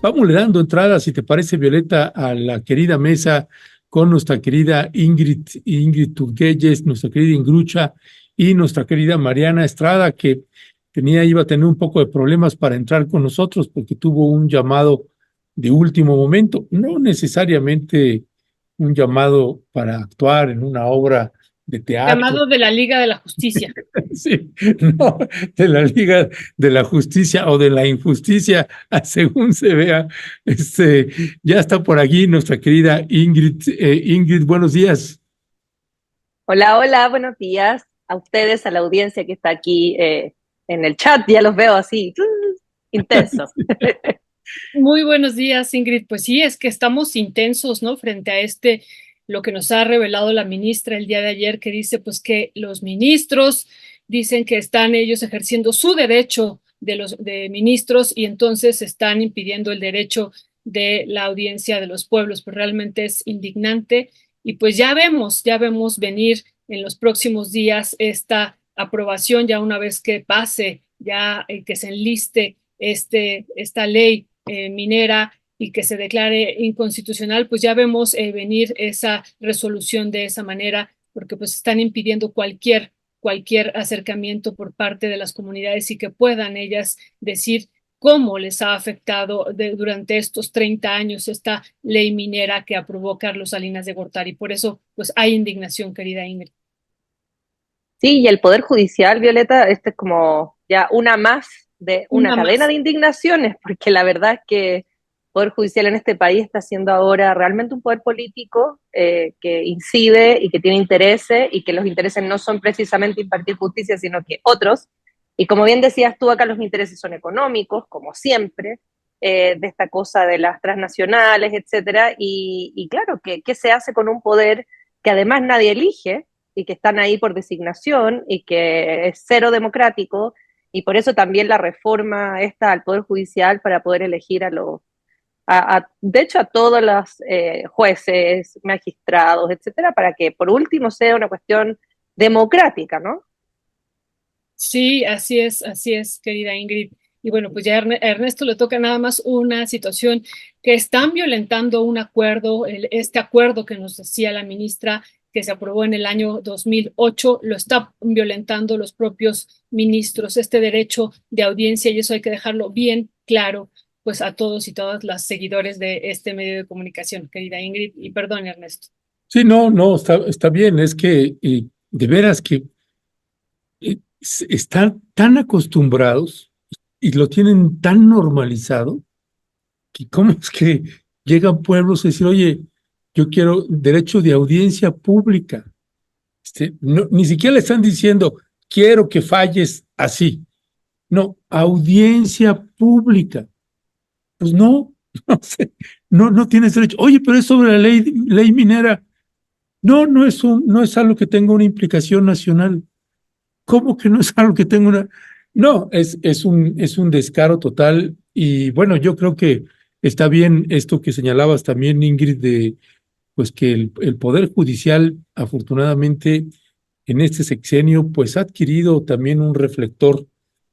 Vamos le dando entrada, si te parece, Violeta, a la querida mesa con nuestra querida Ingrid Turguelles, nuestra querida Ingrucha y nuestra querida Mariana Estrada, que iba a tener un poco de problemas para entrar con nosotros porque tuvo un llamado de último momento, no necesariamente un llamado para actuar en una obra de teatro. Llamado de la Liga de la Justicia. Sí, no, de la Liga de la Justicia o de la Injusticia, según se vea. Ya está por aquí nuestra querida Ingrid. Ingrid, buenos días. Hola, hola, buenos días a ustedes, a la audiencia que está aquí en el chat, ya los veo así, intenso. Muy buenos días, Ingrid. Pues sí, es que estamos intensos, ¿no? Frente a lo que nos ha revelado la ministra el día de ayer, que dice pues que los ministros dicen que están ellos ejerciendo su derecho de ministros y entonces están impidiendo el derecho de la audiencia de los pueblos. Pues realmente es indignante y pues ya vemos venir en los próximos días esta aprobación, ya una vez que pase, ya que se enliste esta ley minera y que se declare inconstitucional, pues ya vemos venir esa resolución de esa manera, porque pues están impidiendo cualquier acercamiento por parte de las comunidades y que puedan ellas decir cómo les ha afectado durante estos 30 años esta ley minera que aprobó Carlos Salinas de Gortari. Por eso, pues hay indignación, querida Ingrid. Sí, y el Poder Judicial, Violeta, este es como ya una más de una Una cadena más. de indignaciones, porque la verdad es que el Poder Judicial en este país está siendo ahora realmente un poder político que incide y que tiene intereses y que los intereses no son precisamente impartir justicia, sino que otros. Y como bien decías tú, acá los intereses son económicos, como siempre, de esta cosa de las transnacionales, etcétera. Y claro, ¿qué se hace con un poder que además nadie elige y que están ahí por designación y que es cero democrático? Y por eso también la reforma esta al Poder Judicial para poder elegir de hecho a todos los jueces, magistrados, etcétera, para que por último sea una cuestión democrática, ¿no? Sí, así es, querida Ingrid. Y bueno, pues ya a Ernesto le toca nada más una situación que están violentando un acuerdo, este acuerdo que nos decía la ministra que se aprobó en el año 2008, lo está violentando los propios ministros, este derecho de audiencia, y eso hay que dejarlo bien claro, pues a todos y todas las seguidores de este medio de comunicación, querida Ingrid, y perdón, Ernesto. Sí, no, no, está bien. Es que de veras que están tan acostumbrados y lo tienen tan normalizado que cómo es que llegan pueblos a decir, oye, yo quiero derecho de audiencia pública. No, ni siquiera le están diciendo, quiero que falles así. No, audiencia pública. Pues no, no sé, no tienes derecho. Oye, pero es sobre la ley minera. No, no es algo que tenga una implicación nacional. ¿Cómo que no es algo que tenga una? No, es un descaro total. Y bueno, yo creo que está bien esto que señalabas también, Ingrid, de pues que el Poder Judicial, afortunadamente, en este sexenio, pues ha adquirido también un reflector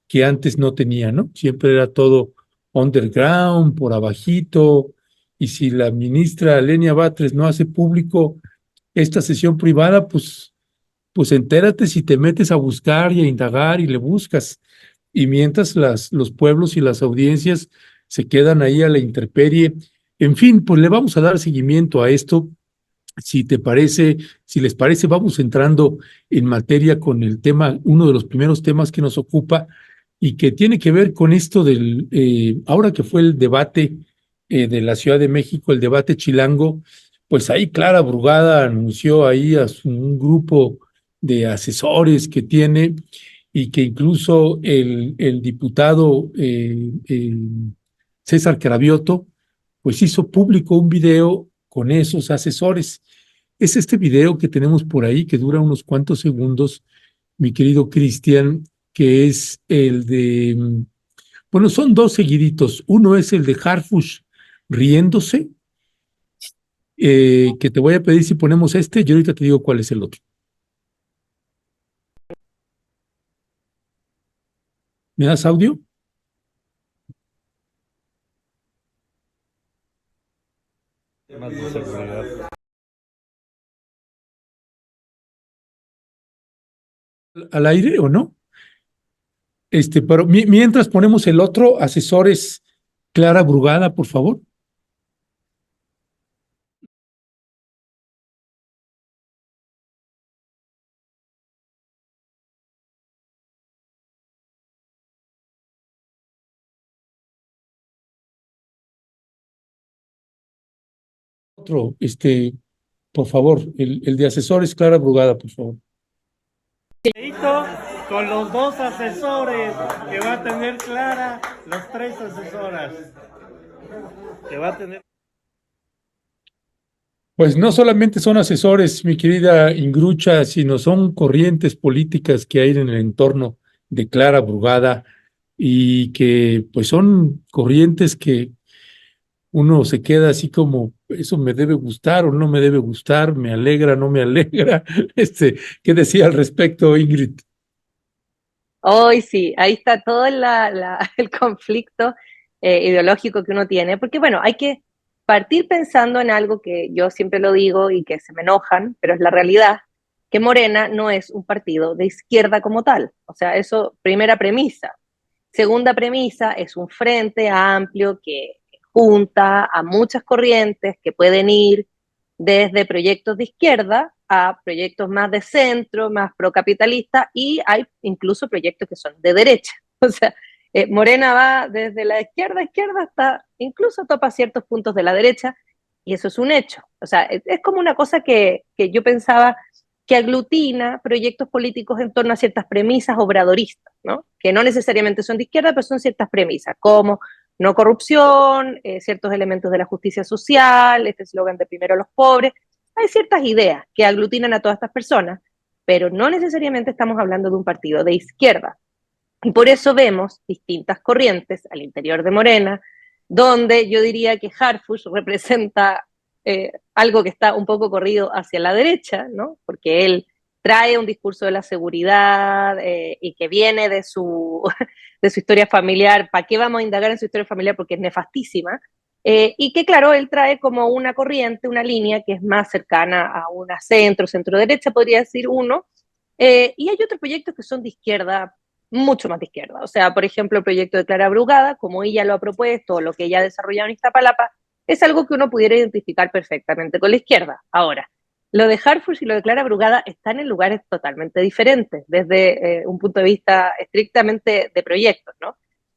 que antes no tenía, ¿no? Siempre era todo underground, por abajito, y si la ministra Lenia Batres no hace público esta sesión privada, pues entérate si te metes a buscar y a indagar y le buscas. Y mientras los pueblos y las audiencias se quedan ahí a la intemperie. En fin, pues le vamos a dar seguimiento a esto. Si te parece, si les parece, vamos entrando en materia con el tema, uno de los primeros temas que nos ocupa y que tiene que ver con esto ahora que fue el debate de la Ciudad de México, el debate chilango, pues ahí Clara Brugada anunció ahí un grupo de asesores que tiene y que incluso el diputado César Cravioto, pues hizo público un video con esos asesores. Es este video que tenemos por ahí, que dura unos cuantos segundos, mi querido Cristian, que es bueno, son dos seguiditos. Uno es el de Harfush riéndose, que te voy a pedir si ponemos este, y ahorita te digo cuál es el otro. ¿Me das audio? temas de seguridad. ¿Al aire o no? Pero mientras ponemos el otro, asesores Clara Brugada, por favor. Otro, por favor, el de asesores Clara Brugada, por favor. Con los dos asesores que va a tener Clara, las 3 asesoras que va a tener. Pues no solamente son asesores, mi querida Ingrucha, sino son corrientes políticas que hay en el entorno de Clara Brugada y que pues son corrientes que uno se queda así como, eso me debe gustar o no me debe gustar, me alegra, no me alegra. ¿Qué decía al respecto, Ingrid? Hoy sí, ahí está todo el conflicto ideológico que uno tiene, porque bueno, hay que partir pensando en algo que yo siempre lo digo y que se me enojan, pero es la realidad, que Morena no es un partido de izquierda como tal. O sea, eso, primera premisa. Segunda premisa, es un frente amplio que junta a muchas corrientes que pueden ir desde proyectos de izquierda a proyectos más de centro, más procapitalistas, y hay incluso proyectos que son de derecha. O sea, Morena va desde la izquierda hasta incluso topa ciertos puntos de la derecha, y eso es un hecho. O sea, es como una cosa que yo pensaba que aglutina proyectos políticos en torno a ciertas premisas obradoristas, ¿no? Que no necesariamente son de izquierda, pero son ciertas premisas, como no corrupción, ciertos elementos de la justicia social, este eslogan de primero los pobres. Hay ciertas ideas que aglutinan a todas estas personas, pero no necesariamente estamos hablando de un partido de izquierda. Y por eso vemos distintas corrientes al interior de Morena, donde yo diría que Harfush representa algo que está un poco corrido hacia la derecha, ¿no? Porque él trae un discurso de la seguridad y que viene de su, de su historia familiar. ¿Para qué vamos a indagar en su historia familiar? Porque es nefastísima. Y que, claro, él trae como una corriente, una línea que es más cercana a una centro-derecha, podría decir uno. Y hay otros proyectos que son de izquierda, mucho más de izquierda. O sea, por ejemplo, el proyecto de Clara Brugada, como ella lo ha propuesto, o lo que ella ha desarrollado en Iztapalapa, es algo que uno pudiera identificar perfectamente con la izquierda. Ahora, lo de Harfush y lo de Clara Brugada están en lugares totalmente diferentes, desde un punto de vista estrictamente de proyectos, ¿no?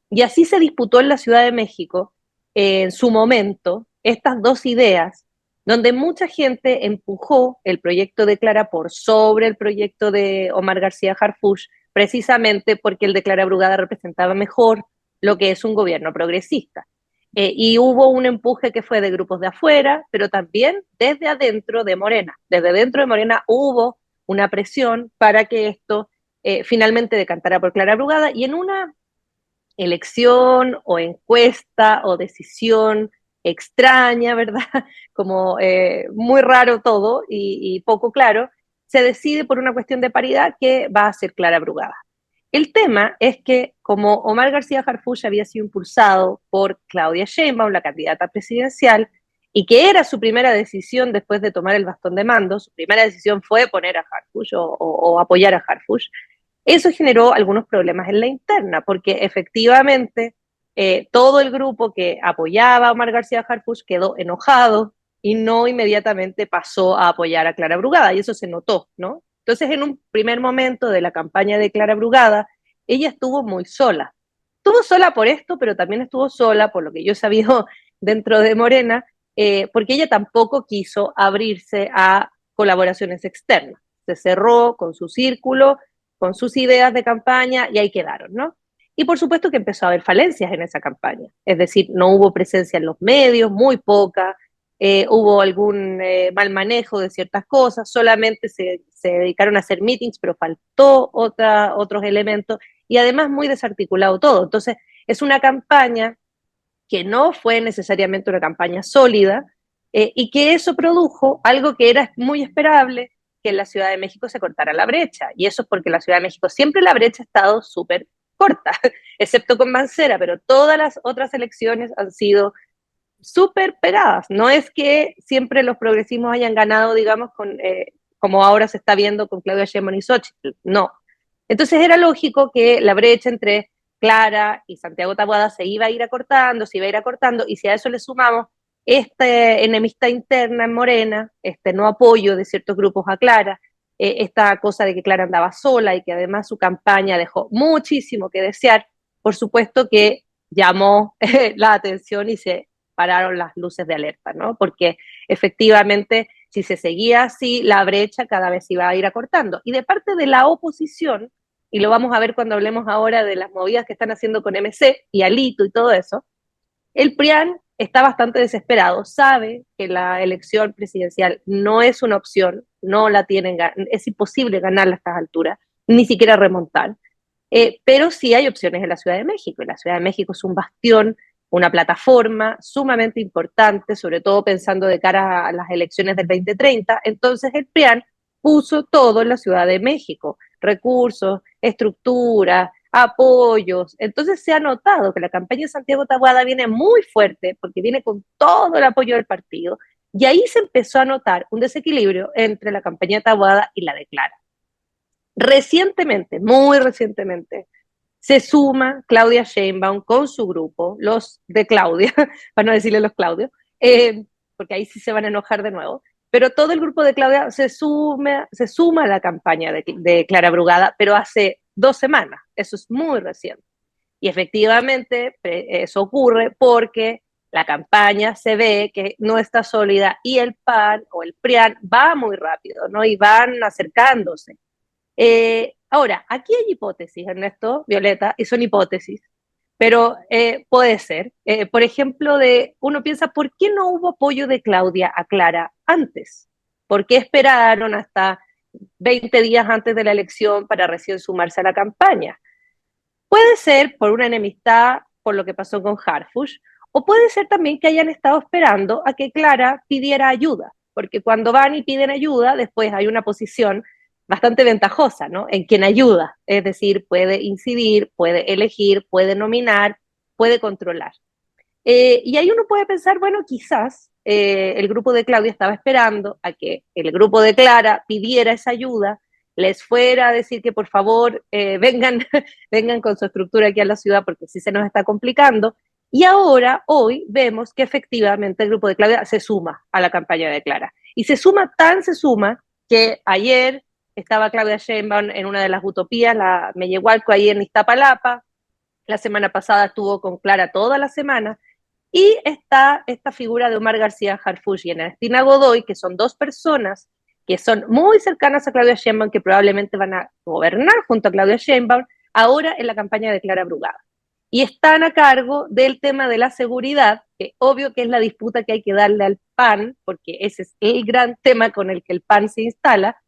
Y así se disputó en la Ciudad de México, en su momento, estas dos ideas, donde mucha gente empujó el proyecto de Clara por sobre el proyecto de Omar García Harfush, precisamente porque el de Clara Brugada representaba mejor lo que es un gobierno progresista. Y hubo un empuje que fue de grupos de afuera, pero también desde adentro de Morena. Desde dentro de Morena hubo una presión para que esto finalmente decantara por Clara Brugada, y en una elección o encuesta o decisión extraña, ¿verdad? Como muy raro todo y poco claro, se decide por una cuestión de paridad que va a ser Clara Brugada. El tema es que como Omar García Harfuch había sido impulsado por Claudia Sheinbaum, la candidata presidencial, y que era su primera decisión después de tomar el bastón de mando, su primera decisión fue poner a Harfuch o apoyar a Harfuch, eso generó algunos problemas en la interna, porque efectivamente todo el grupo que apoyaba a Omar García Harfuch quedó enojado y no inmediatamente pasó a apoyar a Clara Brugada, y eso se notó, ¿no? Entonces, en un primer momento de la campaña de Clara Brugada, ella estuvo muy sola. Estuvo sola por esto, pero también estuvo sola, por lo que yo he sabido dentro de Morena, porque ella tampoco quiso abrirse a colaboraciones externas. Se cerró con su círculo, con sus ideas de campaña, y ahí quedaron, ¿no? Y por supuesto que empezó a haber falencias en esa campaña, es decir, no hubo presencia en los medios, muy poca, hubo algún mal manejo de ciertas cosas, solamente se dedicaron a hacer meetings, pero faltó otros elementos, y además muy desarticulado todo. Entonces, es una campaña que no fue necesariamente una campaña sólida, y que eso produjo algo que era muy esperable, que en la Ciudad de México se cortara la brecha. Y eso es porque en la Ciudad de México siempre la brecha ha estado súper corta, excepto con Mancera, pero todas las otras elecciones han sido súper pegadas. No es que siempre los progresismos hayan ganado, digamos, como ahora se está viendo con Claudia Sheinbaum y Xochitl, no. Entonces era lógico que la brecha entre Clara y Santiago Taboada se iba a ir acortando, y si a eso le sumamos esta enemistad interna en Morena, este no apoyo de ciertos grupos a Clara, esta cosa de que Clara andaba sola y que además su campaña dejó muchísimo que desear, por supuesto que llamó la atención y se pararon las luces de alerta, ¿no? Porque efectivamente, si se seguía así, la brecha cada vez iba a ir acortando. Y de parte de la oposición, y lo vamos a ver cuando hablemos ahora de las movidas que están haciendo con MC y Alito y todo eso, el PRIAN está bastante desesperado, sabe que la elección presidencial no es una opción, no la tienen, es imposible ganarla a estas alturas, ni siquiera remontar, pero sí hay opciones en la Ciudad de México, y la Ciudad de México es un bastión, una plataforma sumamente importante, sobre todo pensando de cara a las elecciones del 2030, entonces el PRIAN puso todo en la Ciudad de México, recursos, estructura, apoyos. Entonces se ha notado que la campaña de Santiago Taboada viene muy fuerte porque viene con todo el apoyo del partido, y ahí se empezó a notar un desequilibrio entre la campaña de Taboada y la de Clara. Recientemente, muy recientemente, se suma Claudia Sheinbaum con su grupo, los de Claudia, para no decirle los Claudios, porque ahí sí se van a enojar de nuevo, pero todo el grupo de Claudia se suma a la campaña de Clara Brugada, pero hace 2 semanas, eso es muy reciente. Y efectivamente eso ocurre porque la campaña se ve que no está sólida y el PAN o el PRIAN va muy rápido, ¿no? Y van acercándose. Ahora, aquí hay hipótesis, Ernesto, Violeta, y son hipótesis, pero puede ser. Por ejemplo, uno piensa, ¿por qué no hubo apoyo de Claudia a Clara antes? ¿Por qué esperaron hasta 20 días antes de la elección para recién sumarse a la campaña? Puede ser por una enemistad por lo que pasó con Harfush, o puede ser también que hayan estado esperando a que Clara pidiera ayuda, porque cuando van y piden ayuda, después hay una posición bastante ventajosa, ¿no? En quien ayuda, es decir, puede incidir, puede elegir, puede nominar, puede controlar. Y ahí uno puede pensar, bueno, quizás el grupo de Claudia estaba esperando a que el grupo de Clara pidiera esa ayuda, les fuera a decir que por favor vengan, vengan con su estructura aquí a la ciudad porque sí se nos está complicando. Y ahora, hoy, vemos que efectivamente el grupo de Claudia se suma a la campaña de Clara. Y se suma, que ayer estaba Claudia Sheinbaum en una de las utopías, la Mellehualco, ahí en Iztapalapa. La semana pasada estuvo con Clara toda la semana. Y está esta figura de Omar García Harfuch y Ernestina Godoy, que son 2 personas que son muy cercanas a Claudia Sheinbaum, que probablemente van a gobernar junto a Claudia Sheinbaum, ahora en la campaña de Clara Brugada. Y están a cargo del tema de la seguridad, que obvio que es la disputa que hay que darle al PAN, porque ese es el gran tema con el que el PAN se instala.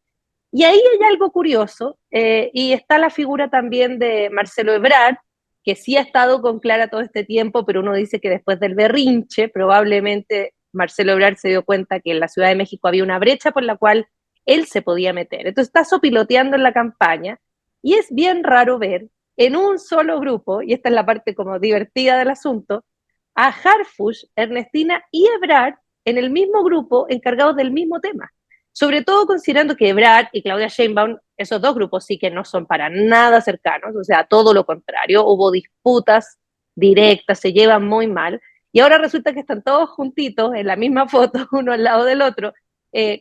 Y ahí hay algo curioso, y está la figura también de Marcelo Ebrard, que sí ha estado con Clara todo este tiempo, pero uno dice que después del berrinche, probablemente Marcelo Ebrard se dio cuenta que en la Ciudad de México había una brecha por la cual él se podía meter. Entonces está sopiloteando en la campaña, y es bien raro ver en un solo grupo, y esta es la parte como divertida del asunto, a Harfuch, Ernestina y Ebrard en el mismo grupo encargados del mismo tema. Sobre todo considerando que Ebrard y Claudia Sheinbaum, esos 2 grupos sí que no son para nada cercanos, o sea, todo lo contrario, hubo disputas directas, se llevan muy mal, y ahora resulta que están todos juntitos en la misma foto, uno al lado del otro,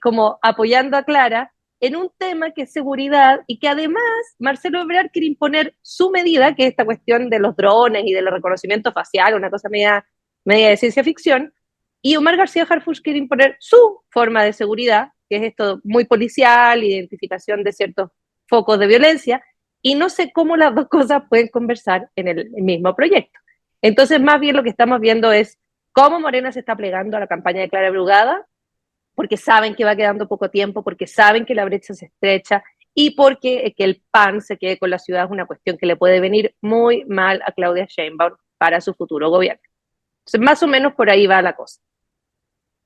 como apoyando a Clara en un tema que es seguridad, y que además Marcelo Ebrard quiere imponer su medida, que es esta cuestión de los drones y del reconocimiento facial, una cosa media de ciencia ficción, y Omar García Harfuch quiere imponer su forma de seguridad, que es esto muy policial, identificación de ciertos focos de violencia, y no sé cómo las 2 cosas pueden conversar en el mismo proyecto. Entonces, más bien lo que estamos viendo es cómo Morena se está plegando a la campaña de Clara Brugada, porque saben que va quedando poco tiempo, porque saben que la brecha se estrecha, y porque que el PAN se quede con la ciudad es una cuestión que le puede venir muy mal a Claudia Sheinbaum para su futuro gobierno. Entonces, más o menos por ahí va la cosa.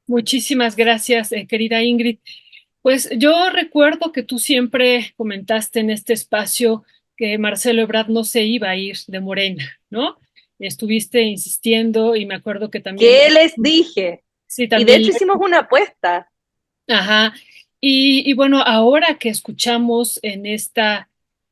Muchísimas gracias, querida Ingrid. Pues yo recuerdo que tú siempre comentaste en este espacio que Marcelo Ebrard no se iba a ir de Morena, ¿no? estuviste insistiendo y me acuerdo que también... ¿Qué les dije? Sí, Y de también... hecho hicimos una apuesta. Ajá. Y bueno, ahora que escuchamos en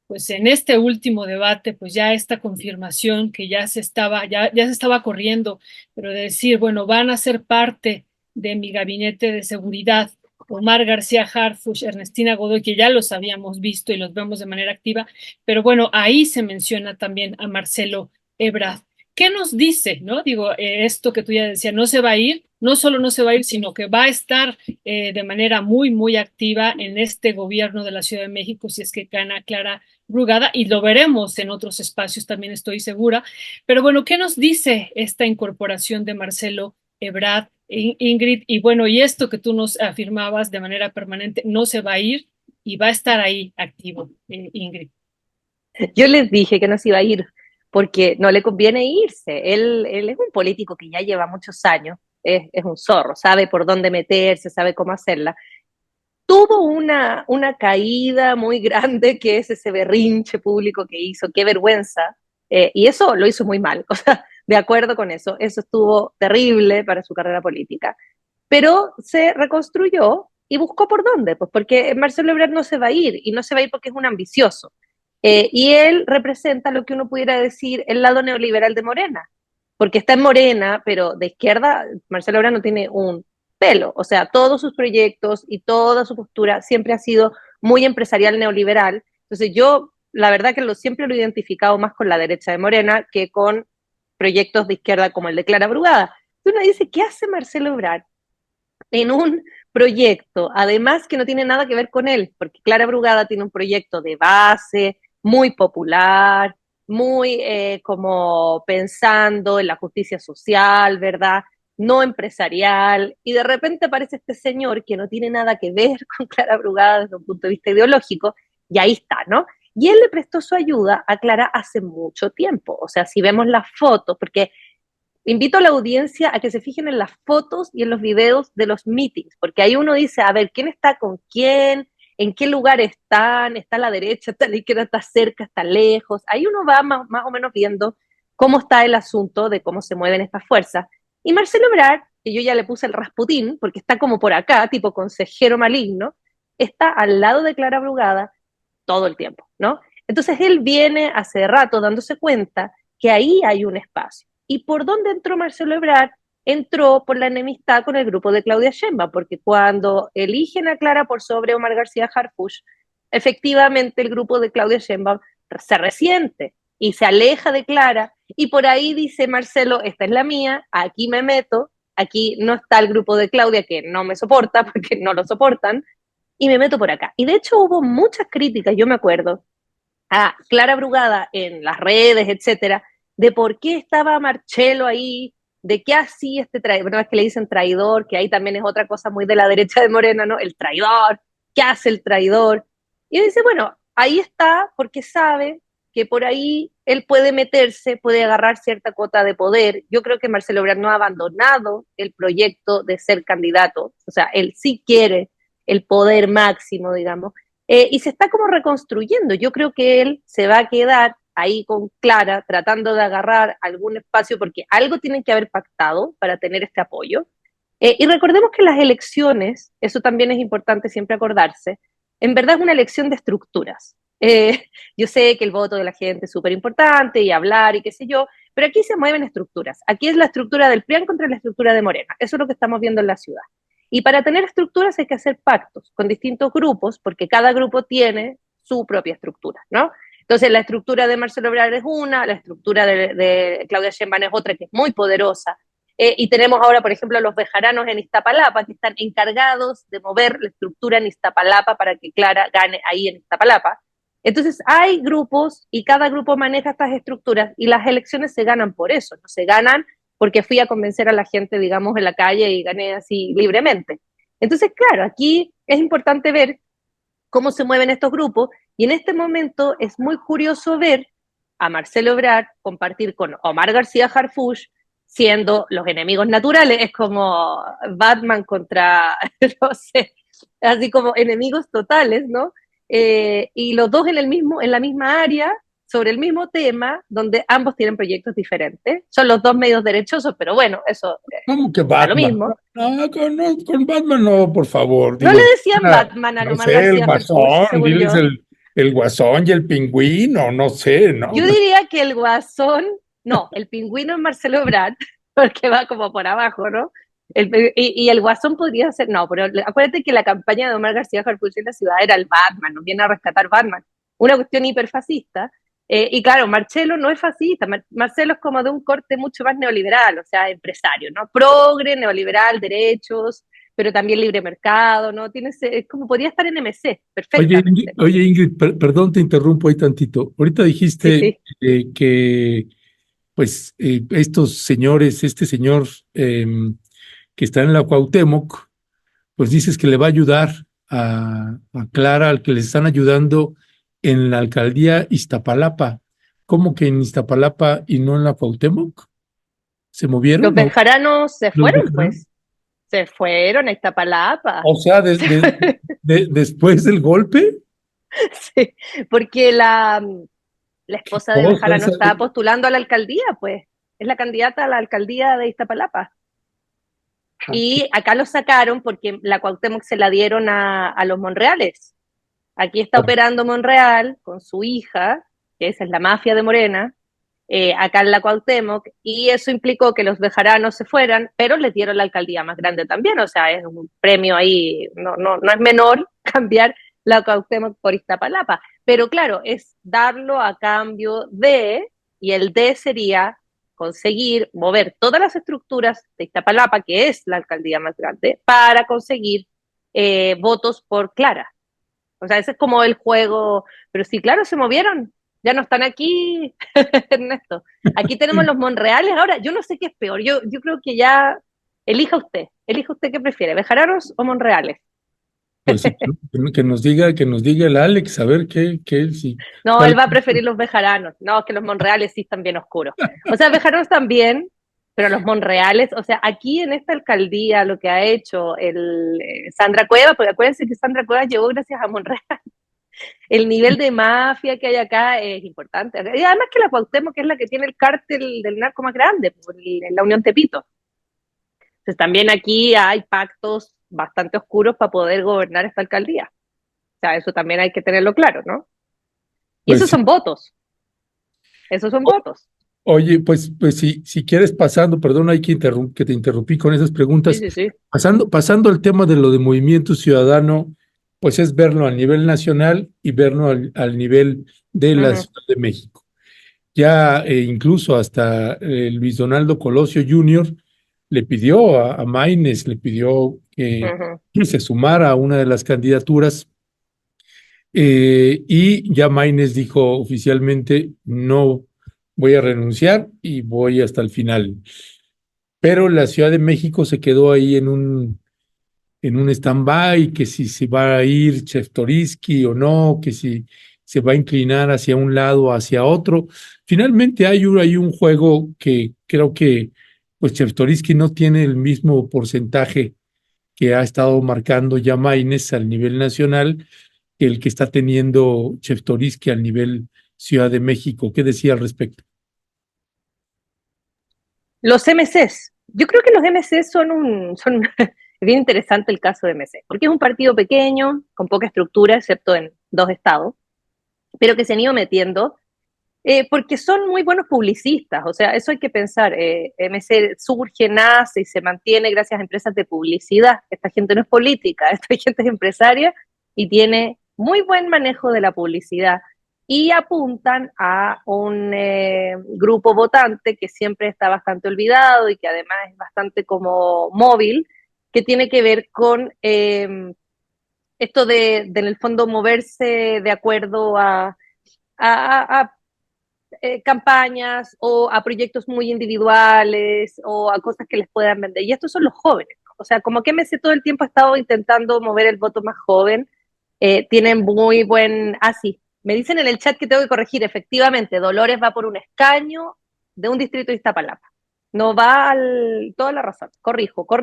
pues en este último debate, pues ya esta confirmación que ya se estaba corriendo, pero de decir, bueno, van a ser parte de mi gabinete de seguridad, Omar García Harfuch, Ernestina Godoy, que ya los habíamos visto y los vemos de manera activa, pero bueno, ahí se menciona también a Marcelo Ebrard. ¿Qué nos dice, no? Digo, esto que tú ya decías, no se va a ir, no solo no se va a ir, sino que va a estar de manera muy, muy activa en este gobierno de la Ciudad de México, si es que gana Clara Brugada, y lo veremos en otros espacios, también estoy segura. Pero bueno, ¿qué nos dice esta incorporación de Marcelo Ebrard, Ingrid? Y bueno, y esto que tú nos afirmabas de manera permanente, no se va a ir y va a estar ahí activo, Ingrid. Yo les dije que no se iba a ir porque no le conviene irse. Él es un político que ya lleva muchos años, es un zorro, sabe por dónde meterse, sabe cómo hacerla. Tuvo una caída muy grande, que es ese berrinche público que hizo, qué vergüenza, y eso lo hizo muy mal, o sea, de acuerdo con eso estuvo terrible para su carrera política, pero se reconstruyó y buscó por dónde, pues porque Marcelo Ebrard no se va a ir, y no se va a ir porque es un ambicioso, y él representa lo que uno pudiera decir el lado neoliberal de Morena, porque está en Morena, pero de izquierda Marcelo Ebrard no tiene un pelo, o sea, todos sus proyectos y toda su postura siempre ha sido muy empresarial neoliberal. Entonces yo, la verdad que siempre lo he identificado más con la derecha de Morena que con proyectos de izquierda como el de Clara Brugada. Entonces uno dice, ¿qué hace Marcelo Ebrard en un proyecto, además que no tiene nada que ver con él? Porque Clara Brugada tiene un proyecto de base, muy popular, muy como pensando en la justicia social, ¿verdad? No empresarial, y de repente aparece este señor que no tiene nada que ver con Clara Brugada desde un punto de vista ideológico, y ahí está, ¿no? Y él le prestó su ayuda a Clara hace mucho tiempo, o sea, si vemos las fotos, porque invito a la audiencia a que se fijen en las fotos y en los videos de los meetings, porque ahí uno dice, a ver, ¿quién está con quién? ¿En qué lugar están? ¿Está a la derecha? ¿Está a la izquierda? ¿Está cerca? ¿Está lejos? Ahí uno va más o menos viendo cómo está el asunto de cómo se mueven estas fuerzas. Y Marcelo Ebrard, que yo ya le puse el Rasputín, porque está como por acá, tipo consejero maligno, está al lado de Clara Brugada todo el tiempo, ¿no? Entonces él viene hace rato dándose cuenta que ahí hay un espacio. ¿Y por dónde entró Marcelo Ebrard? Entró por la enemistad con el grupo de Claudia Sheinbaum, porque cuando eligen a Clara por sobre Omar García Harfuch, efectivamente el grupo de Claudia Sheinbaum se resiente y se aleja de Clara, y por ahí dice Marcelo, esta es la mía, aquí me meto, aquí no está el grupo de Claudia que no me soporta, porque no lo soportan, y me meto por acá. Y de hecho hubo muchas críticas, yo me acuerdo, a Clara Brugada en las redes, etcétera, de por qué estaba Marcelo ahí, de qué hacía este traidor, no es que le dicen traidor, que ahí también es otra cosa muy de la derecha de Morena, ¿no? El traidor, ¿qué hace el traidor? Y dice, bueno, ahí está porque sabe que por ahí él puede meterse, puede agarrar cierta cuota de poder. Yo creo que Marcelo Ebrard no ha abandonado el proyecto de ser candidato, o sea, él sí quiere el poder máximo, digamos, y se está como reconstruyendo. Yo creo que él se va a quedar ahí con Clara, tratando de agarrar algún espacio, porque algo tienen que haber pactado para tener este apoyo. Y recordemos que las elecciones, eso también es importante siempre acordarse, en verdad es una elección de estructuras. Yo sé que el voto de la gente es súper importante y hablar y qué sé yo, pero aquí se mueven estructuras. Aquí es la estructura del PRIAN contra la estructura de Morena. Eso es lo que estamos viendo en la ciudad. Y para tener estructuras hay que hacer pactos con distintos grupos, porque cada grupo tiene su propia estructura, ¿no? Entonces la estructura de Marcelo Ebrard es una, la estructura de Claudia Sheinbaum es otra que es muy poderosa, y tenemos ahora, por ejemplo, los bejaranos en Iztapalapa, que están encargados de mover la estructura en Iztapalapa para que Clara gane ahí en Iztapalapa. Entonces hay grupos y cada grupo maneja estas estructuras, y las elecciones se ganan por eso, no se ganan porque fui a convencer a la gente, digamos, en la calle y gané así libremente. Entonces, claro, aquí es importante ver cómo se mueven estos grupos, y en este momento es muy curioso ver a Marcelo Ebrard compartir con Omar García Harfuch, siendo los enemigos naturales, es como Batman contra, no sé, así como enemigos totales, ¿no? Y los dos en la misma área, sobre el mismo tema, donde ambos tienen proyectos diferentes. Son los dos medios derechosos, pero bueno, eso ¿Cómo que da lo Batman? mismo. No, con Batman no, por favor. No Digo, le decían Batman a no Omar sé, el García Harfuch, Guasón, según diles yo. el Guasón y el Pingüino, no sé, ¿no? Yo diría que el Guasón, no, el Pingüino es Marcelo Ebrard, porque va como por abajo, ¿no? Y el Guasón podría ser, no, pero acuérdate que la campaña de Omar García Harfuch en la ciudad era el Batman, nos viene a rescatar Batman, una cuestión hiperfascista. Y claro, Marcelo no es fascista, Marcelo es como de un corte mucho más neoliberal, o sea, empresario, ¿no? Progre, neoliberal, derechos, pero también libre mercado, ¿no? Es como podría estar en MC, perfectamente, ¿no? Oye, Ingrid, perdón, te interrumpo ahí tantito. Ahorita Sí, dijiste sí. que, pues, estos señores, este señor que está en la Cuauhtémoc, pues dices que le va a ayudar a Clara, al que le están ayudando en la alcaldía Iztapalapa. ¿Cómo que en Iztapalapa y no en la Cuauhtémoc? ¿Se Los movieron? ¿No? bejaranos se ¿Los fueron, dejaron? pues. Se fueron a Iztapalapa. O sea, después del golpe, Sí, porque la qué esposa de cosa Bejarano esa. estaba postulando a la alcaldía, pues. Es la candidata a la alcaldía de Iztapalapa. Y acá lo sacaron porque la Cuauhtémoc se la dieron a los Monreales. Aquí está operando Monreal con su hija, que esa es la mafia de Morena, acá en la Cuauhtémoc, y eso implicó que los bejaranos se fueran, pero les dieron la alcaldía más grande también, o sea, es un premio ahí, no es menor cambiar la Cuauhtémoc por Iztapalapa, pero claro, es darlo a cambio de, y el de sería conseguir mover todas las estructuras de Iztapalapa, que es la alcaldía más grande, para conseguir votos por Clara. O sea, ese es como el juego, pero sí, claro, se movieron, ya no están aquí, Ernesto. Aquí tenemos los Monreales, ahora yo no sé qué es peor, yo creo que ya elija usted qué prefiere, ¿Bejaranos o Monreales? Pues sí, que nos diga el Alex, a ver sí, No, cuál. él va a preferir los Bejaranos, no, que los Monreales sí están bien oscuros. O sea, Bejaranos también, pero los Monreales, o sea, aquí en esta alcaldía lo que ha hecho Sandra Cuevas, porque acuérdense que Sandra Cuevas llegó gracias a Monreal. El nivel de mafia que hay acá es importante. Y además que la Cuauhtémoc, que es la que tiene el cártel del narco más grande, en la Unión Tepito. Entonces también aquí hay pactos bastante oscuros para poder gobernar esta alcaldía. O sea, eso también hay que tenerlo claro, ¿no? Y Pues esos sí. son votos, esos son votos. Oye, pues si quieres pasando, perdón, hay que te interrumpí con esas Sí, preguntas, sí, sí. pasando al tema de lo de Movimiento Ciudadano, pues es verlo a nivel nacional y verlo al nivel de la Uh-huh, Ciudad de México. Ya incluso hasta Luis Donaldo Colosio Jr. le pidió a Maínez, le pidió uh-huh. que se sumara a una de las candidaturas y ya Maínez dijo oficialmente, no voy a renunciar y voy hasta el final. Pero la Ciudad de México se quedó ahí en un stand-by, que si se va a ir Chertorivsky o no, que si se va a inclinar hacia un lado o hacia otro. Finalmente hay un juego que creo que pues Chertorivsky no tiene el mismo porcentaje que ha estado marcando ya Maínez al nivel nacional que el que está teniendo Chertorivsky al nivel Ciudad de México. ¿Qué decía al respecto? Los MCs. Yo creo que los MCs son es bien interesante el caso de MC, porque es un partido pequeño, con poca estructura, excepto en 2 estados, pero que se han ido metiendo porque son muy buenos publicistas, o sea, eso hay que pensar. MC surge, nace y se mantiene gracias a empresas de publicidad. Esta gente no es política, esta gente es empresaria y tiene muy buen manejo de la publicidad y apuntan a un grupo votante que siempre está bastante olvidado y que además es bastante como móvil, que tiene que ver con esto en el fondo moverse de acuerdo a campañas o a proyectos muy individuales o a cosas que les puedan vender. Y estos son los jóvenes, ¿no? O sea, como que MC todo el tiempo ha estado intentando mover el voto más joven. Tienen muy buen... Ah, sí, me dicen en el chat que tengo que corregir. Efectivamente, Dolores va por un escaño de un distrito de Iztapalapa. No va toda la razón. Corrijo lo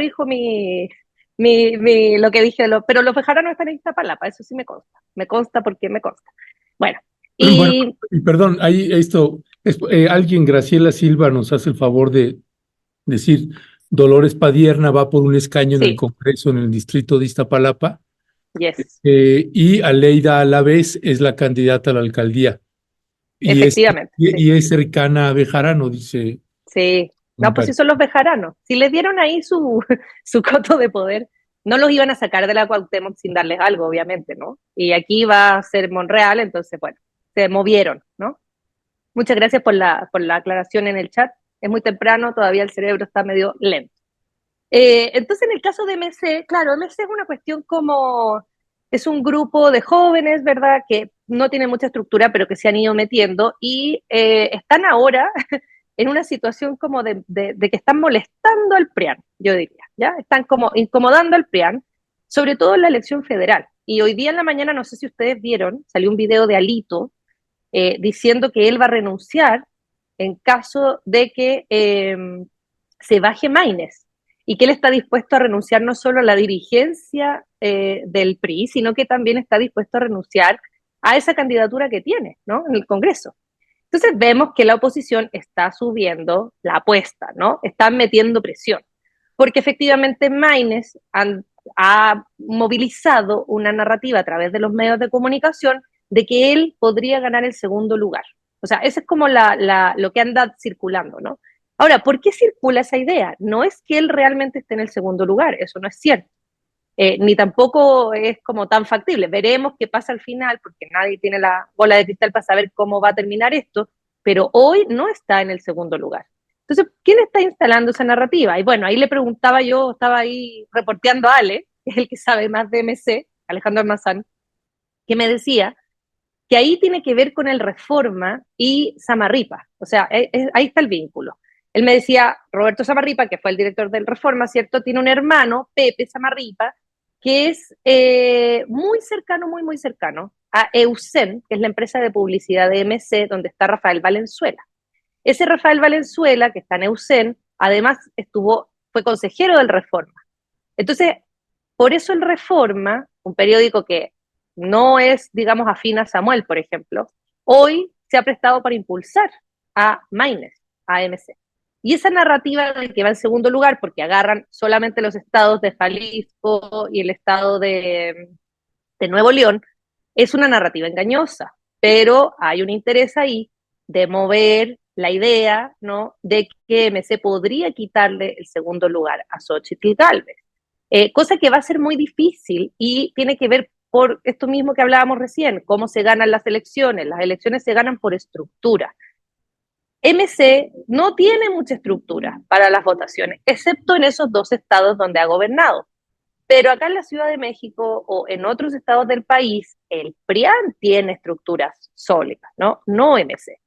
que dije. Pero los Bejarano están en Iztapalapa, eso sí me consta. Me consta porque me consta. Bueno, Bueno, Y y perdón, ahí alguien, Graciela Silva, nos hace el favor de decir, Dolores Padierna va por un escaño en el sí, Congreso en el distrito de Iztapalapa, yes, y Aleida Alavés es la candidata a la alcaldía. Y es, efectivamente, sí. y es cercana a Bejarano, dice Sí, no, pues sí comentario. son los bejaranos. Si les dieron ahí su, su coto de poder, no los iban a sacar de la Cuauhtémoc sin darles algo, obviamente, ¿no? Y aquí va a ser Monreal, entonces, bueno, se movieron, ¿no? Muchas gracias por la aclaración en el chat. Es muy temprano, todavía el cerebro está medio lento. Entonces, en el caso de MC, claro, MC es una cuestión como, es un grupo de jóvenes, ¿verdad? Que no tiene mucha estructura, pero que se han ido metiendo y están ahora en una situación como de que están molestando al PRIAN, yo diría, ¿ya? Están como incomodando al PRIAN, sobre todo en la elección federal. Y hoy día en la mañana, no sé si ustedes vieron, salió un video de Alito diciendo que él va a renunciar en caso de que se baje Maínez y que él está dispuesto a renunciar no solo a la dirigencia del PRI, sino que también está dispuesto a renunciar a esa candidatura que tiene, ¿no? En el Congreso. Entonces vemos que la oposición está subiendo la apuesta, ¿no? Están metiendo presión, porque efectivamente Maínez ha movilizado una narrativa a través de los medios de comunicación de que él podría ganar el segundo lugar. O sea, eso es como lo que anda circulando, ¿no? Ahora, ¿por qué circula esa idea? No es que él realmente esté en el segundo lugar, eso no es cierto. Ni tampoco es como tan factible. Veremos qué pasa al final, porque nadie tiene la bola de cristal para saber cómo va a terminar esto, pero hoy no está en el segundo lugar. Entonces, ¿quién está instalando esa narrativa? Y bueno, ahí le preguntaba yo, estaba ahí reporteando a Ale, que es el que sabe más de MC, Alejandro Almazán, que me decía que ahí tiene que ver con el Reforma y Samarripa. O sea, ahí está el vínculo. Él me decía, Roberto Samarripa, que fue el director del Reforma, ¿cierto? Tiene un hermano, Pepe Samarripa, que es muy cercano, muy, muy cercano a Eusen, que es la empresa de publicidad de MC, donde está Rafael Valenzuela. Ese Rafael Valenzuela, que está en Eusen, además fue consejero del Reforma. Entonces, por eso el Reforma, un periódico que no es, digamos, afín a Samuel, por ejemplo, hoy se ha prestado para impulsar a Maínez, a MC. Y esa narrativa de que va en segundo lugar, porque agarran solamente los estados de Jalisco y el estado de Nuevo León, es una narrativa engañosa, pero hay un interés ahí de mover la idea, ¿no?, de que MC podría quitarle el segundo lugar a Xochitl Gálvez. Cosa que va a ser muy difícil y tiene que ver por esto mismo que hablábamos recién, cómo se ganan las elecciones. Las elecciones se ganan por estructura. MC no tiene mucha estructura para las votaciones, excepto en esos dos estados donde ha gobernado. Pero acá en la Ciudad de México o en otros estados del país, el PRIAN tiene estructuras sólidas, ¿no? No MC.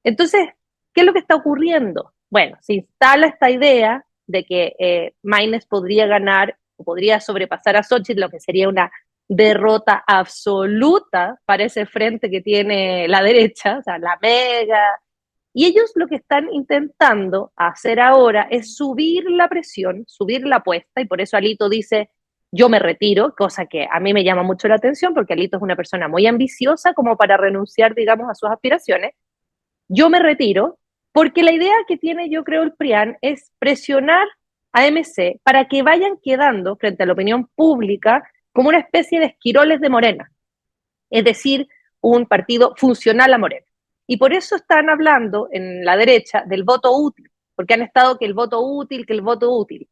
Entonces, ¿qué es lo que está ocurriendo? Bueno, se instala esta idea de que Maínez podría ganar o podría sobrepasar a Xochitl, lo que sería una derrota absoluta para ese frente que tiene la derecha, o sea, la Mega. Y ellos lo que están intentando hacer ahora es subir la presión, subir la apuesta, y por eso Alito dice, yo me retiro, cosa que a mí me llama mucho la atención, porque Alito es una persona muy ambiciosa como para renunciar, digamos, a sus aspiraciones. Yo me retiro, porque la idea que tiene, yo creo, el PRIAN es presionar a MC para que vayan quedando frente a la opinión pública como una especie de esquiroles de Morena, es decir, un partido funcional a Morena. Y por eso están hablando en la derecha del voto útil, porque han estado que el voto útil, que el voto útil.